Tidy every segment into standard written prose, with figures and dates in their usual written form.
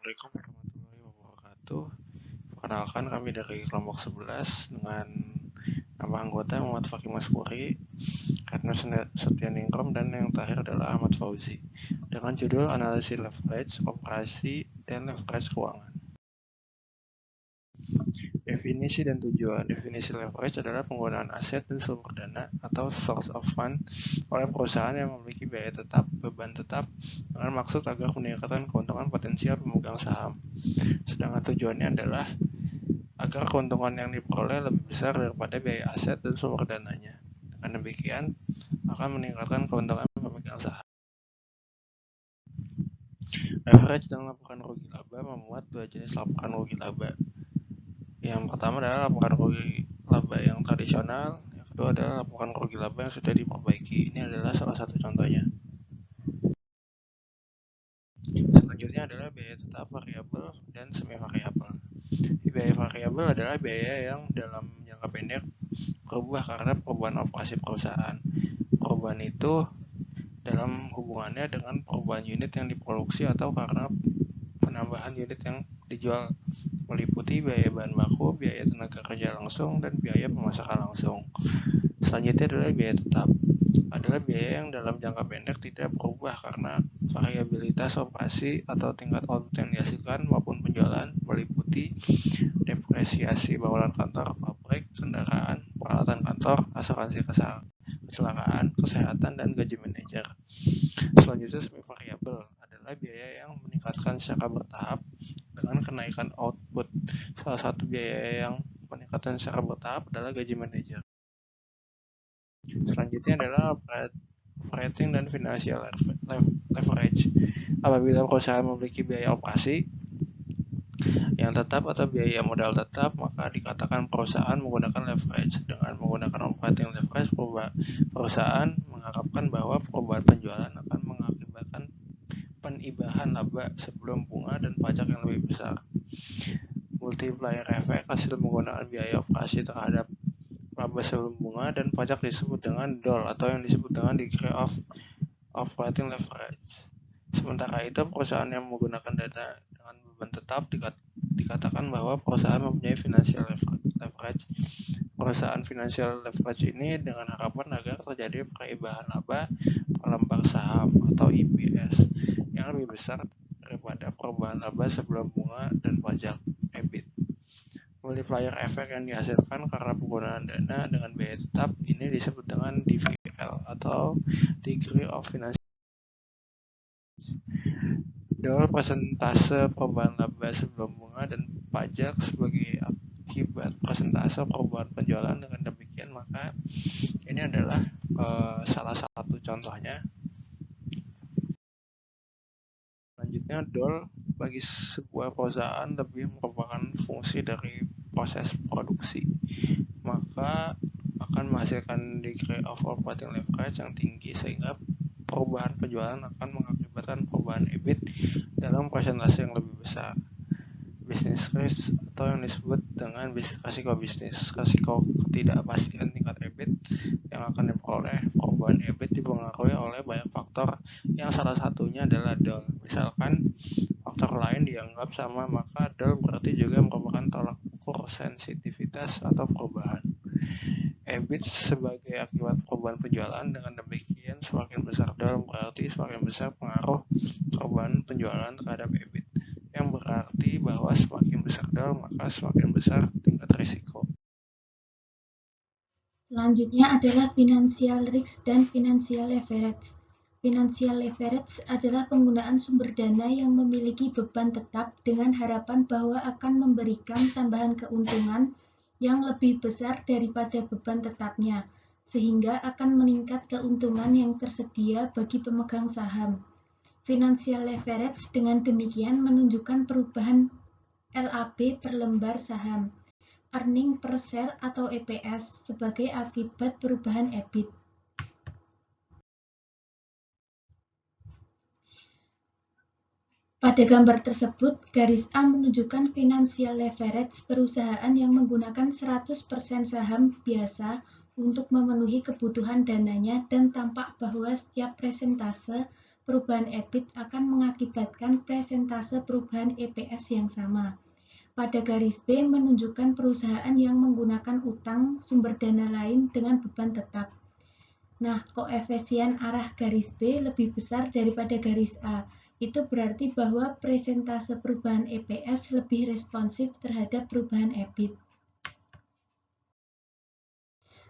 Assalamualaikum warahmatullahi wabarakatuh. Perkenalkan, kami dari kelompok 11 dengan nama anggota Muhammad Fakih Maskuri, Retno Setianingrum, dan yang terakhir adalah Ahmad Fauzi. Dengan judul Analisis Leverage, Operasi, dan Leverage Keuangan. Definisi dan tujuan. Definisi leverage adalah penggunaan aset dan sumber dana atau source of fund oleh perusahaan yang memiliki biaya tetap, beban tetap, dengan maksud agar meningkatkan keuntungan potensial pemegang saham. Sedangkan tujuannya adalah agar keuntungan yang diperoleh lebih besar daripada biaya aset dan sumber dananya. Dengan demikian, akan meningkatkan keuntungan pemegang saham. Leverage dan laporan rugi laba memuat dua jenis laporan rugi laba. Yang pertama adalah laporan rugi laba yang tradisional, yang kedua adalah laporan rugi laba yang sudah diperbaiki. Ini adalah salah satu contohnya. Selanjutnya adalah biaya tetap, variabel, dan semi variabel. Biaya variabel adalah biaya yang dalam jangka pendek berubah karena perubahan operasi perusahaan. Perubahan itu dalam hubungannya dengan perubahan unit yang diproduksi atau karena penambahan unit yang dijual, meliputi biaya bahan baku, biaya tenaga kerja langsung, dan biaya pemasakan langsung. Selanjutnya adalah biaya tetap. Adalah biaya yang dalam jangka pendek tidak berubah karena variabilitas operasi atau tingkat output yang dihasilkan maupun penjualan, meliputi depresiasi bangunan kantor, pabrik, kendaraan, peralatan kantor, asuransi kecelakaan, kesehatan, dan gaji manajer. Selanjutnya, semi variabel adalah biaya yang meningkatkan secara bertahap dengan kenaikan output. Salah satu biaya yang meningkatkan secara bertahap adalah gaji manajer. Selanjutnya adalah operating dan financial leverage. Apabila perusahaan memiliki biaya operasi yang tetap atau biaya modal tetap, maka dikatakan perusahaan menggunakan leverage. Dengan menggunakan operating leverage, perusahaan mengharapkan bahwa perubahan penjualan akan mengakibatkan penibahan laba sebelum bunga dan pajak yang lebih besar. Multiplier effect hasil menggunakan biaya operasi terhadap laba sebelum bunga dan pajak disebut dengan DOL atau yang disebut dengan degree of operating leverage. Sementara itu, perusahaan yang menggunakan dana dengan beban tetap dikatakan bahwa perusahaan mempunyai financial leverage. Perusahaan financial leverage ini dengan harapan agar terjadi peribahan laba per lembar saham atau EPS yang lebih besar daripada perubahan laba sebelum bunga dan pajak EBIT. Multiplier effect yang dihasilkan karena penggunaan dana dengan biaya tetap ini disebut dengan DVL atau degree of financial. DOL persentase perubahan laba sebelum bunga dan pajak sebagai akibat persentase perubahan penjualan. Dengan demikian, maka ini adalah salah satu contohnya. Selanjutnya, DOL bagi sebuah perusahaan lebih merupakan fungsi dari proses produksi, maka akan menghasilkan degree of operating leverage yang tinggi sehingga perubahan penjualan akan mengakibatkan perubahan EBIT dalam persentase yang lebih besar. Business risk atau yang disebut dengan risiko bisnis, risiko ketidakpastian tingkat EBIT yang akan diperoleh. Perubahan EBIT dipengaruhi oleh banyak faktor yang salah satunya adalah DOL. Misalkan faktor lain dianggap sama, maka DOL berarti juga merupakan tolak ukur sensitivitas atau perubahan EBIT sebagai akibat perubahan penjualan. Dengan demikian, semakin besar DOL berarti semakin besar pengaruh perubahan penjualan terhadap EBIT, yang berarti bahwa semakin besar DOL maka semakin besar tingkat risiko. Selanjutnya adalah financial risk dan financial leverage. Financial leverage adalah penggunaan sumber dana yang memiliki beban tetap dengan harapan bahwa akan memberikan tambahan keuntungan yang lebih besar daripada beban tetapnya, sehingga akan meningkat keuntungan yang tersedia bagi pemegang saham. Financial leverage dengan demikian menunjukkan perubahan LAB per lembar saham, earning per share atau EPS, sebagai akibat perubahan EBIT. Pada gambar tersebut, garis A menunjukkan financial leverage perusahaan yang menggunakan 100% saham biasa untuk memenuhi kebutuhan dananya dan tampak bahwa setiap persentase perubahan EBIT akan mengakibatkan presentase perubahan EPS yang sama. Pada garis B menunjukkan perusahaan yang menggunakan utang sumber dana lain dengan beban tetap. Nah, koefisien arah garis B lebih besar daripada garis A. Itu berarti bahwa presentase perubahan EPS lebih responsif terhadap perubahan EBIT.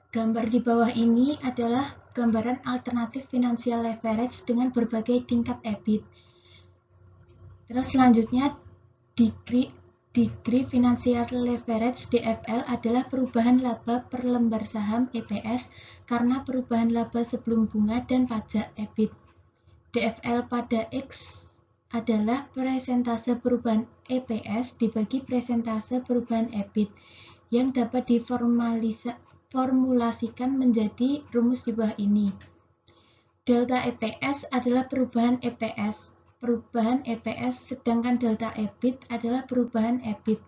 Gambar di bawah ini adalah gambaran alternatif financial leverage dengan berbagai tingkat EBIT. Terus selanjutnya degree financial leverage DFL adalah perubahan laba per lembar saham EPS karena perubahan laba sebelum bunga dan pajak EBIT. DFL pada X adalah presentase perubahan EPS dibagi presentase perubahan EBIT yang dapat diformulasikan menjadi rumus di bawah ini. Delta EPS adalah perubahan EPS, sedangkan delta EBIT adalah perubahan EBIT.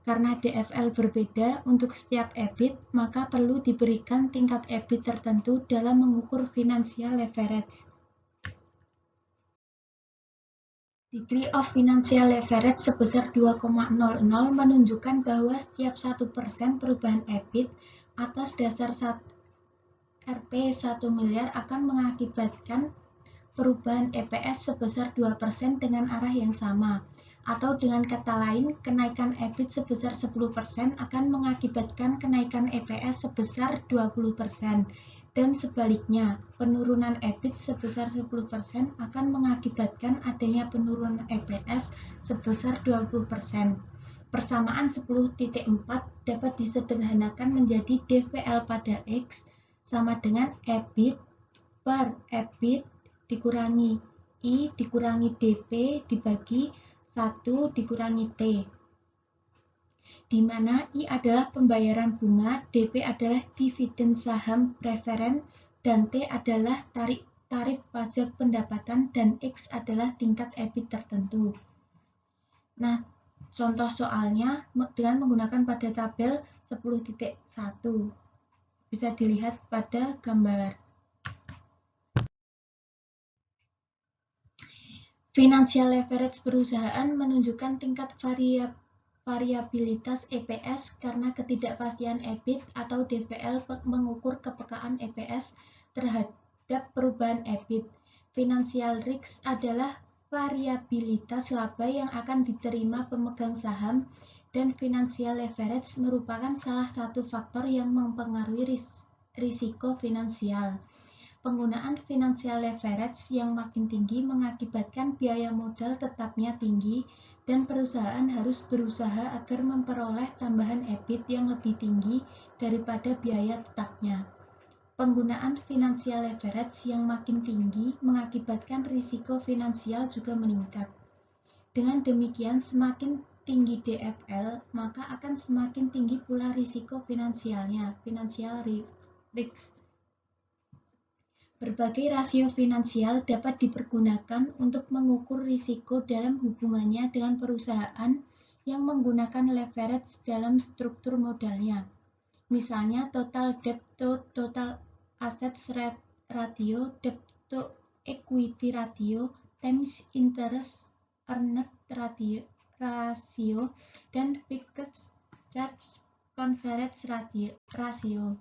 Karena DFL berbeda untuk setiap EBIT, maka perlu diberikan tingkat EBIT tertentu dalam mengukur financial leverage. Degree of financial leverage sebesar 2,00 menunjukkan bahwa setiap 1% perubahan EBIT atas dasar Rp 1 miliar akan mengakibatkan perubahan EPS sebesar 2% dengan arah yang sama. Atau dengan kata lain, kenaikan EBIT sebesar 10% akan mengakibatkan kenaikan EPS sebesar 20%. Dan sebaliknya, penurunan EBIT sebesar 10% akan mengakibatkan adanya penurunan EPS sebesar 20%. Persamaan 10.4 dapat disederhanakan menjadi DVL pada X sama dengan EBIT per EBIT dikurangi I dikurangi DP dibagi 1 dikurangi T, di mana I adalah pembayaran bunga, DP adalah dividen saham preferen, dan T adalah tarif pajak pendapatan, dan X adalah tingkat EBIT tertentu. Nah, contoh soalnya dengan menggunakan pada tabel 10.1 bisa dilihat pada gambar. Financial leverage perusahaan menunjukkan tingkat variabilitas EPS karena ketidakpastian EBIT atau DVL mengukur kepekaan EPS terhadap perubahan EBIT. Financial risk adalah variabilitas laba yang akan diterima pemegang saham, dan financial leverage merupakan salah satu faktor yang mempengaruhi risiko finansial. Penggunaan financial leverage yang makin tinggi mengakibatkan biaya modal tetapnya tinggi, dan perusahaan harus berusaha agar memperoleh tambahan EBIT yang lebih tinggi daripada biaya tetapnya. Penggunaan financial leverage yang makin tinggi mengakibatkan risiko finansial juga meningkat. Dengan demikian, semakin tinggi DFL, maka akan semakin tinggi pula risiko finansialnya, financial risk. Berbagai rasio finansial dapat dipergunakan untuk mengukur risiko dalam hubungannya dengan perusahaan yang menggunakan leverage dalam struktur modalnya. Misalnya total debt to total assets ratio, debt to equity ratio, times interest earned ratio, dan fixed charge coverage ratio.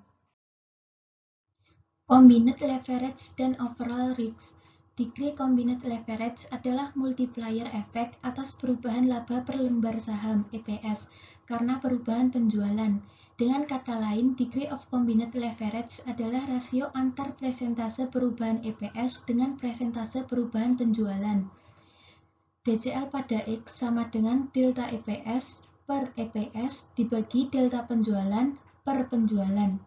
Combined leverage dan overall risk. Degree combined leverage adalah multiplier effect atas perubahan laba per lembar saham EPS karena perubahan penjualan. Dengan kata lain, degree of combined leverage adalah rasio antar presentase perubahan EPS dengan presentase perubahan penjualan. DCL pada X sama dengan delta EPS per EPS dibagi delta penjualan per penjualan.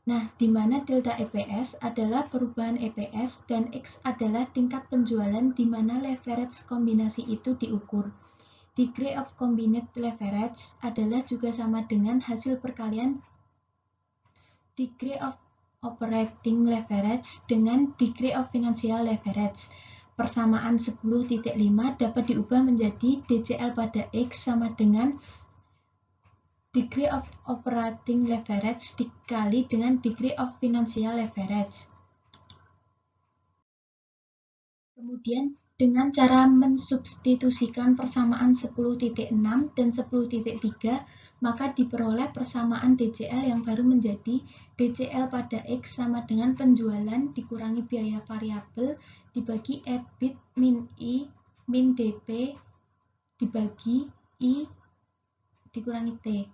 Nah, di mana delta EPS adalah perubahan EPS dan X adalah tingkat penjualan di mana leverage kombinasi itu diukur. Degree of combined leverage adalah juga sama dengan hasil perkalian degree of operating leverage dengan degree of financial leverage. Persamaan 10.5 dapat diubah menjadi DCL pada X sama dengan degree of operating leverage dikali dengan degree of financial leverage. Kemudian dengan cara mensubstitusikan persamaan 10.6 dan 10.3, maka diperoleh persamaan DCL yang baru menjadi DCL pada X sama dengan penjualan dikurangi biaya variabel dibagi EBIT min I min DP dibagi I dikurangi T.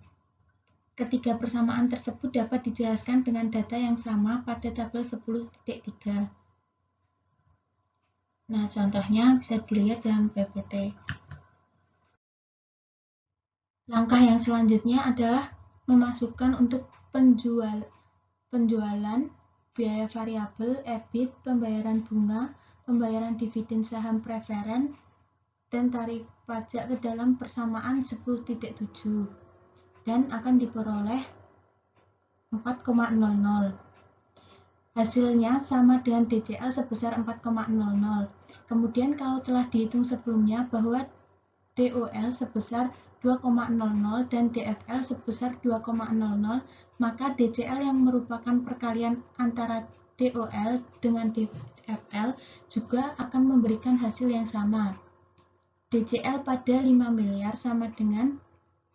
Ketiga persamaan tersebut dapat dijelaskan dengan data yang sama pada tabel 10.3. Nah, contohnya bisa dilihat dalam PPT. Langkah yang selanjutnya adalah memasukkan untuk penjualan, biaya variabel, EBIT, pembayaran bunga, pembayaran dividen saham preferen, dan tarif pajak ke dalam persamaan 10.7 dan akan diperoleh 4,00. Hasilnya sama dengan DCL sebesar 4,00. Kemudian kalau telah dihitung sebelumnya bahwa DOL sebesar 2,00 dan DFL sebesar 2,00, maka DCL yang merupakan perkalian antara DOL dengan DFL juga akan memberikan hasil yang sama. DCL pada 5 miliar sama dengan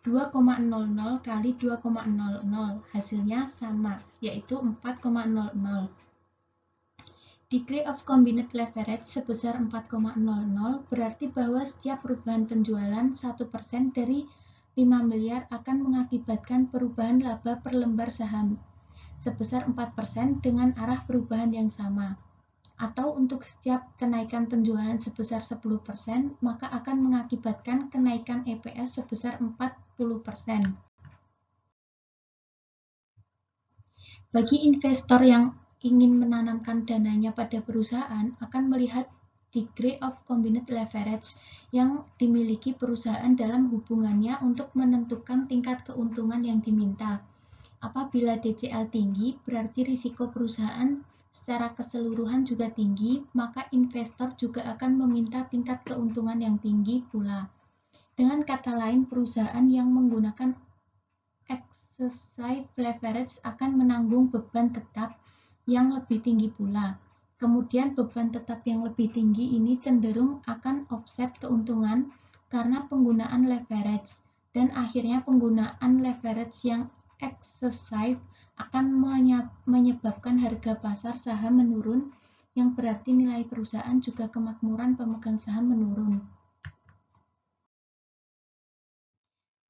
2,00 kali 2,00, hasilnya sama, yaitu 4,00. Degree of combined leverage sebesar 4,00 berarti bahwa setiap perubahan penjualan 1% dari 5 miliar akan mengakibatkan perubahan laba per lembar saham sebesar 4% dengan arah perubahan yang sama. Atau untuk setiap kenaikan penjualan sebesar 10%, maka akan mengakibatkan kenaikan EPS sebesar 40%. Bagi investor yang ingin menanamkan dananya pada perusahaan, akan melihat degree of combined leverage yang dimiliki perusahaan dalam hubungannya untuk menentukan tingkat keuntungan yang diminta. Apabila DCL tinggi, berarti risiko perusahaan secara keseluruhan juga tinggi, maka investor juga akan meminta tingkat keuntungan yang tinggi pula. Dengan kata lain, perusahaan yang menggunakan excessive leverage akan menanggung beban tetap yang lebih tinggi pula. Kemudian beban tetap yang lebih tinggi ini cenderung akan offset keuntungan karena penggunaan leverage, dan akhirnya penggunaan leverage yang excessive akan menyebabkan harga pasar saham menurun, yang berarti nilai perusahaan juga kemakmuran pemegang saham menurun.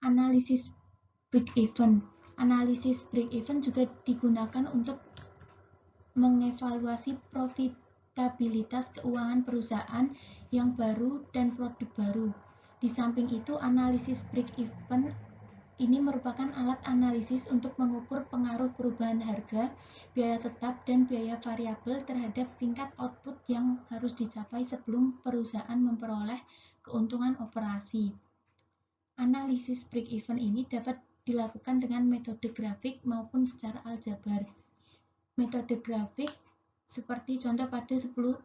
Analisis break-even. Analisis break-even juga digunakan untuk mengevaluasi profitabilitas keuangan perusahaan yang baru dan produk baru. Di samping itu, analisis break-even ini merupakan alat analisis untuk mengukur pengaruh perubahan harga, biaya tetap, dan biaya variabel terhadap tingkat output yang harus dicapai sebelum perusahaan memperoleh keuntungan operasi. Analisis break-even ini dapat dilakukan dengan metode grafik maupun secara aljabar. Metode grafik seperti contoh pada 10.3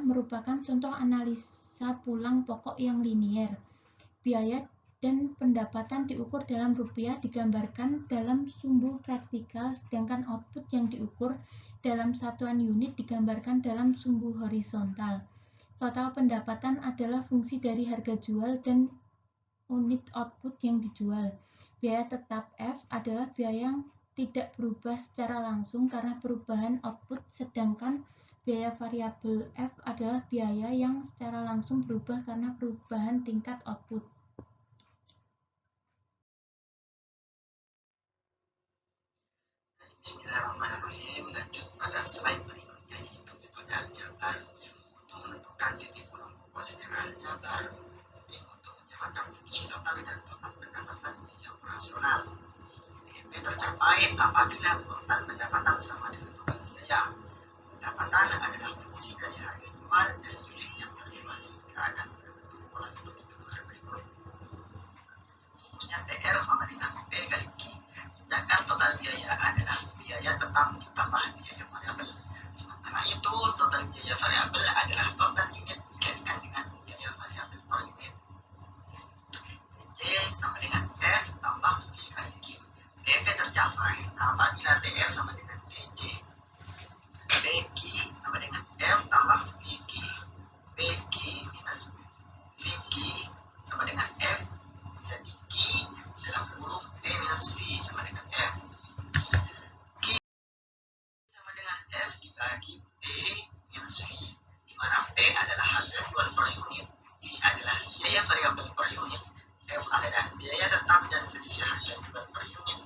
merupakan contoh analisa pulang pokok yang linier. Biaya dan pendapatan diukur dalam rupiah digambarkan dalam sumbu vertikal, sedangkan output yang diukur dalam satuan unit digambarkan dalam sumbu horizontal. Total pendapatan adalah fungsi dari harga jual dan unit output yang dijual. Biaya tetap F adalah biaya yang tidak berubah secara langsung karena perubahan output, sedangkan biaya variabel F adalah biaya yang secara langsung berubah karena perubahan tingkat output. Bismillahirrahmanirrahim. Lanjut pada slide berikutnya, yaitu metode aljabar untuk menentukan titik pulang pokok secara aljabar, untuk menyamakan fungsi total dan total pendapatan yang operasional. DP tercapai apabila total pendapatan sama dengan total biaya. Pendapatan adalah fungsi dari harga jual dan unit yang terlibat, sehingga akan membentuk pola seperti gambar berikut. Rumusnya TR sama dengan P kali Q. Sedangkan total biaya adalah biaya tetap ditambah biaya variabel. Sementara itu, total biaya variabel adalah total unit dikalikan dengan biaya variabel per unit. J sama dengan F tambah V kali Q. DP tercapai apabila TR sama dengan DJ. PQ sama dengan F tambah VQ dibagi P minus V, di mana P adalah harga jual per unit, V adalah biaya variabel per unit, F adalah biaya tetap dan selisih harga jual per unit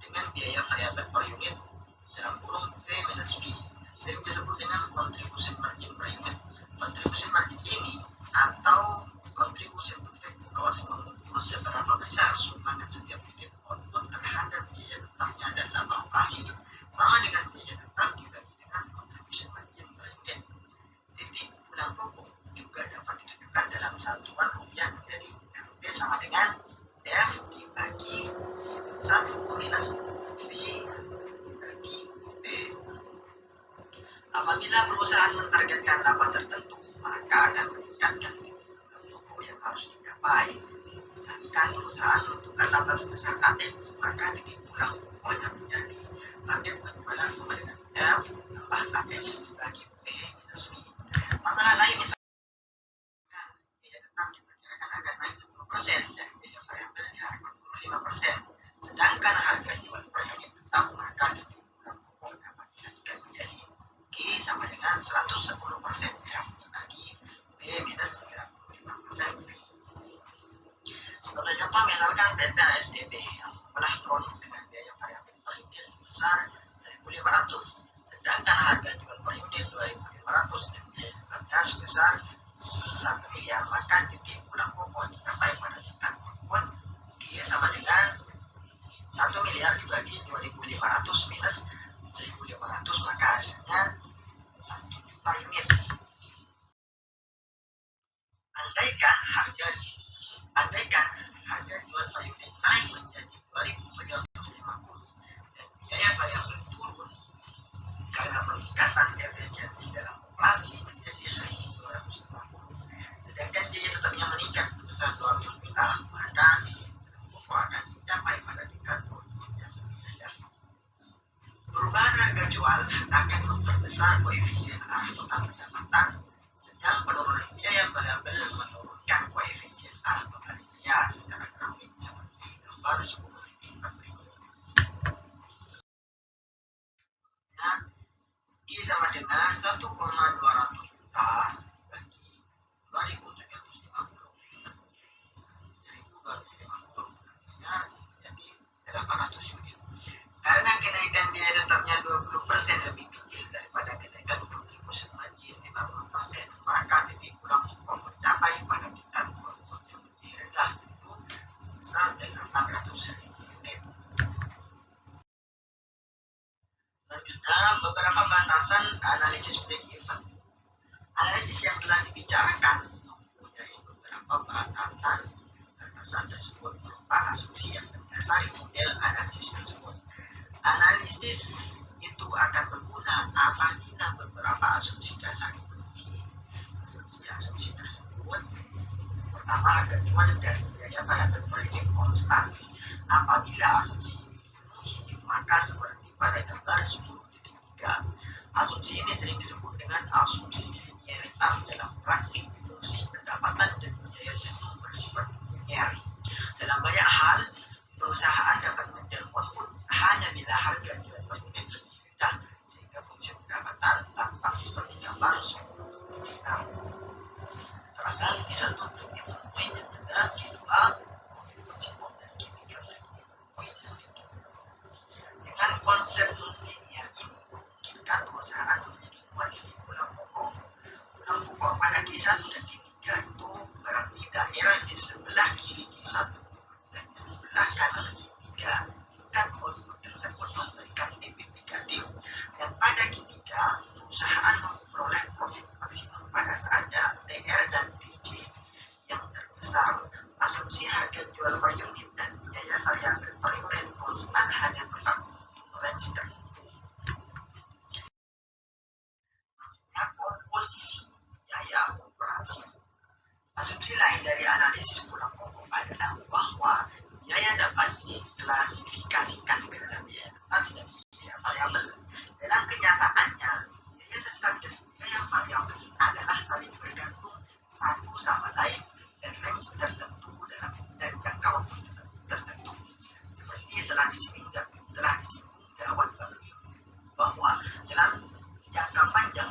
dengan biaya variabel per unit dalam kurung P minus V, sering disebut dengan contribution margin per unit. Contribution margin ini atau contribution to fixed cost mengukur seberapa besar sumbangan setiap unit output terhadap biaya tetapnya dan laba operasi, sama dengan biaya tetap dibagi dengan contribution margin per unit. Titik pulang pokok juga dapat ditentukan dalam satuan rupiah menjadi RP sama dengan F dibagi 1 minus V dibagi P. Apabila perusahaan mentargetkan laba tertentu, maka akan meningkatkan titik pulang pokok yang harus dicapai. Misalkan perusahaan menentukan laba sebesar AX, maka titik pulang pokoknya menjadi target penjualan sama dengan F tambah AX dibagi P minus V. Masalah lain misalkan biaya tetap diperkirakan akan naik 10% dan biaya variabel diharapkan turun 5%. Sedangkan harga jual per unit tetap, maka titik pulang pokok dapat dijadikan menjadi G sama dengan 110% F dibagi B minus 95% V. Sebagai contoh, misalkan PT SDB yang mengolah produk dengan biaya variabel per unit sebesar 1.500, sedangkan harga jual per unit 2.500 dan biaya tetapnya sebesar 1 miliar, maka titik pulang pokok dicapai pada tingkat output G sama dengan 1 miliar dibagi 2.500 minus 1.500, maka hasilnya 1 juta unit. Andaikan harga jual per unit naik menjadi 2.350 dan biaya variabel turun karena peningkatan efisiensi dalam operasi menjadi 1.250, sedangkan biaya tetapnya meningkat sebesar 200 juta, maka pokok akan dicapai pada tingkat output yang lebih rendah. Perubahan harga jual akan memperbesar koefisien arah total pendapatan, sedang penurunan biaya variabel menurunkan koefisien arah total biaya secara grafik seperti gambar 10 di tingkat berikut. Nah, G sama dengan 1,200 juta bagi 2.750 minus 1.250, hasilnya jadi 800 unit. Karena kenaikan biaya tetapnya 20% lebih kecil daripada kenaikan contribution margin 50%, maka titik pulang pokok mencapai pada tingkat output yang lebih rendah, yaitu sebesar 800 unit. Selanjutnya, beberapa batasan analisis break-even. Analisis yang telah dibicarakan mempunyai beberapa batasan. Batasan tersebut berupa asumsi yang mendasari model analisis tersebut. Analisis itu akan berguna apabila beberapa asumsi dasar dipenuhi. Asumsi tersebut pertama, harga jual dan biaya variabel per unit konstan. Apabila asumsi ini dipenuhi, maka seperti pada gambar 10.3, asumsi ini sering disebut dengan asumsi linearitas dalam praktik fungsi pendapatan dan biaya jenuh bersifat linear. Dalam banyak hal, perusahaan dapat menjual output hanya bila harga jual per unit lebih rendah, sehingga fungsi pendapatan tampak seperti gambar 10.6. Terangkan Q1 break-even point yang ada, Q2 occupancy point dan Q3 break-even point yang tinggi. Dengan konsep non-linear ini, memungkinkan perusahaan memiliki dua titik pulang pokok. Pulang pokok pada Q1 dan Q3 itu berarti daerah di sebelah kiri Q1 dan di sebelah kanan Q3. Tingkat output tersebut memberikan EBIT negatif, dan pada Q3 perusahaan memperoleh profit maksimum pada saat jarak TR dan TC yang terbesar. Asumsi harga jual per unit dan biaya variabel per unit konstan hanya berlaku untuk range tertentu.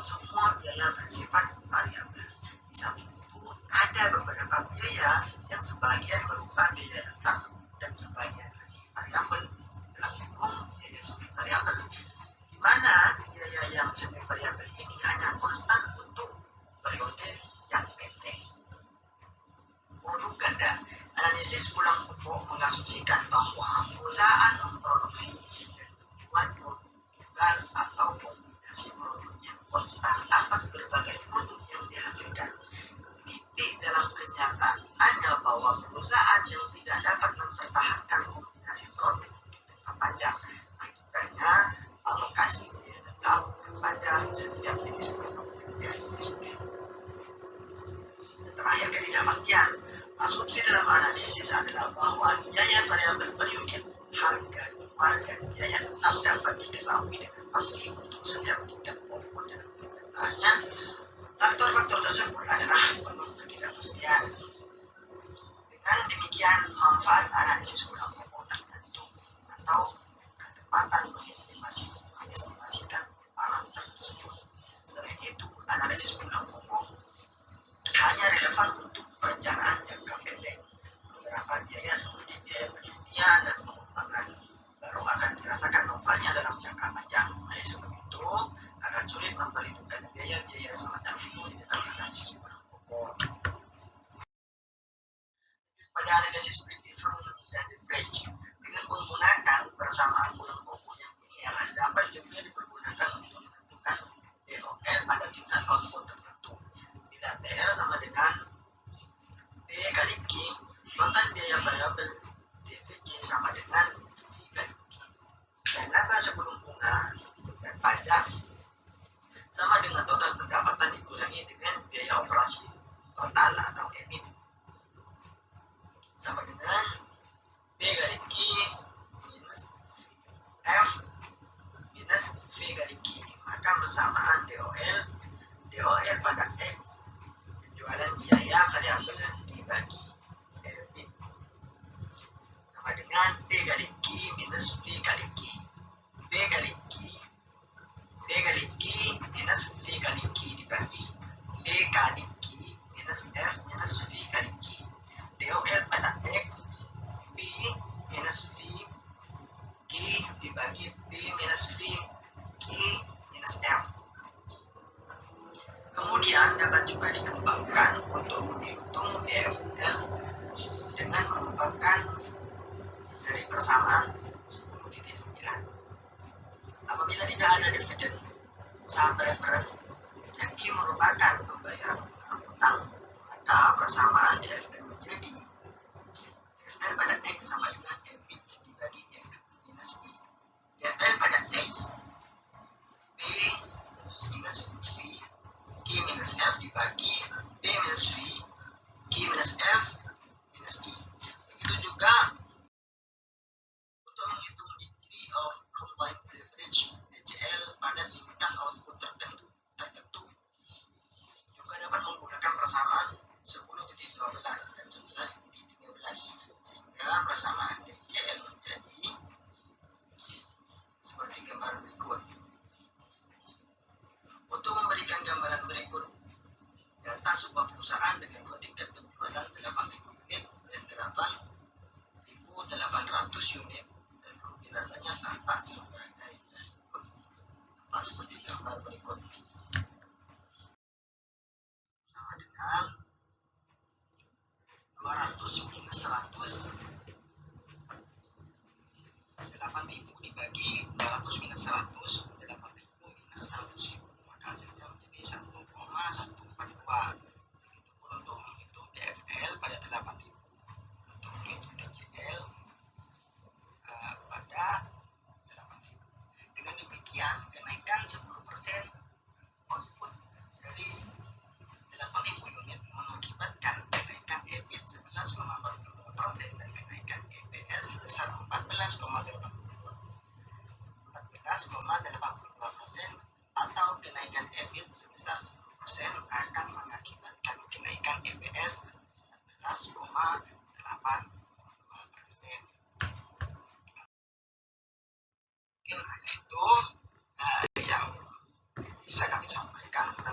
semua biaya bersifat variabel. Di samping itu, ada beberapa biaya yang sebagian berupa biaya tetap dan sebagian lagi variabel. Dalam umum, biaya semi variabel, di mana biaya yang semi variabel ini hanya konstan untuk periode yang pendek. Produk ganda. Analisis pulang pupuk mengasumsikan bahwa perusahaan memproduksi dan tujuan produk tunggal atau kombinasi produk yang konstan atas berbagai produk yang dihasilkan. Titik dalam kenyataannya bahwa perusahaan yang tidak dapat mempertahankan kombinasi produk di jangka panjang, akibatnya alokasi biaya tetap kepada setiap jenis produk menjadi sulit. Terakhir, ketidakpastian. Asumsi dalam analisis adalah bahwa biaya variabel per unit harga jual dan biaya tetap dapat diketahui dengan pasti untuk setiap tingkat pokok dalam pendataannya. Faktor-faktor tersebut adalah penuh ketidakpastian. Dengan demikian, manfaat analisis ulang pokok tergantung atau ketepatan mengestimasikan parameter tersebut. Selain itu, analisis ulang pokok hanya relevan untuk perencanaan jangka pendek. Beberapa biaya seperti biaya penelitian dan pengembangan baru akan dirasakan manfaatnya dalam jangka panjang. Oleh sebab itu, akan sulit memperhitungkan biaya-biaya semacam itu di dalam analisis ulang pokok. Pada analisis break-even dan leverage, dengan menggunakan persamaan ulang pokok yang linear dapat juga dipergunakan untuk menentukan DOL pada tingkat output tertentu. Bila TL sama dengan B kali Q, total biaya variabel DVC sama dengan V kali Q. Dan laba sebelum bunga dan pajak sama dengan total pendapatan dikurangi dengan biaya operasi total atau EBIT sama dengan B kali Q minus F minus V kali Q. Maka bersamaan DOL pada X, penjualan biaya variabel dibagi EBIT sama dengan B kali Q minus V kali Q. B kali Q minus V kali Q dibagi B kali Q minus F minus V kali Q. DOL pada X, B minus V Q dibagi B minus V Q minus F. Kemudian dapat juga dikembangkan untuk menghitung DFL dengan mengembangkan dari persamaan 10.9. Apabila tidak ada dividen saham preferen yang merupakan pembayaran utang, maka persamaan DFL menjadi DFL pada X sama dengan EBIT dibagi EBIT minus I. DFL pada X, B minus V Q minus F dibagi B minus V Q minus F minus I. Begitu juga untuk menghitung degree of combined leverage DCL pada tingkat output tertentu juga dapat menggunakan persamaan 10.12 dan 11.13 sehingga persamaan DCL menjadi seperti gambar berikut. Untuk memberikan gambaran berikut, data sebuah perusahaan dengan dua tingkat penjualan 8.000 unit dan 8.800 unit dan rugi labanya tampak seperti gambar berikut. Sama dengan 200 minus 100, 8.000 dibagi 200 minus 100, 8.000 minus 100.000, maka hasilnya menjadi 1,142. Begitu untuk menghitung DFL pada 8.000, untuk menghitung DCL pada 8.000. Dengan demikian, kenaikan 10% output dari 8.000 unit mengakibatkan kenaikan EBIT 11,42% dan kenaikan EPS sebesar 14,82%, atau kenaikan EBIT sebesar 10% akan mengakibatkan kenaikan EPS 14,82%. Mungkin hanya itu yang bisa kami sampaikan. ketika